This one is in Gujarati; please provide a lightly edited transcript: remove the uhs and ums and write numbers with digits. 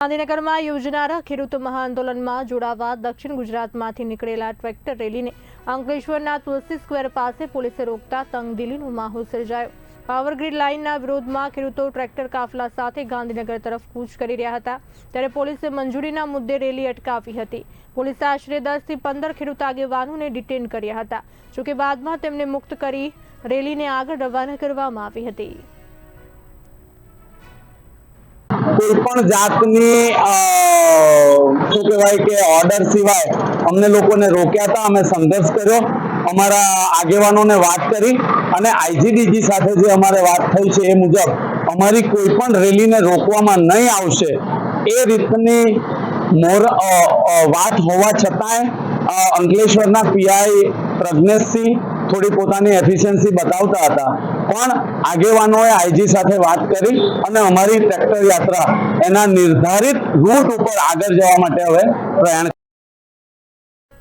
ગાંધીનગરમાં યોજાનારા ખેડૂત મહાઆંદોલનમાં જોડાવા દક્ષિણ ગુજરાતમાંથી નીકળેલા ટ્રેક્ટર રેલીને અંકલેશ્વરના તુલસી સ્ક્વેર પાસે પોલીસે રોકતા તંગદિલીનો માહોલ સર્જાયો। પાવરગ્રીડ લાઇનના વિરોધમાં ખેડૂતો ટ્રેક્ટર કાફલા સાથે ગાંધીનગર તરફ કૂચ કરી રહ્યા હતા, ત્યારે પોલીસે મંજૂરીના મુદ્દે રેલી અટકાવી હતી। પોલીસે આશરે 10 થી 15 ખેડૂત આગેવાનોને ડિટેન કર્યા હતા, જોકે બાદમાં તેમને મુક્ત કરી રેલીને આગળ રવાના કરવામાં આવી હતી। कोईपण जातनी શું કહેવાય કે ઓર્ડર સિવાય અમને લોકોને રોક્યા હતા। અમે સંઘર્ષ કર્યો, અમારા આગેવાનોને વાત કરી અને આઈજીડીજી સાથે જે અમારે વાત થઈ છે એ મુજબ અમારી કોઈ પણ રેલીને રોકવામાં નહીં આવશે એ રીતની વાત હોવા છતાંય અંકલેશ્વરના પીઆઈ પ્રજ્ઞેશસિંહ થોડી પોતાની એફિશિયન્સી બતાવતા હતા, પણ આગેવાનોએ આઈજી સાથે વાત કરી અને અમારી ટ્રેક્ટર યાત્રા એના નિર્ધારિત રૂટ ઉપર આગળ જવા માટે હવે પ્રયાણ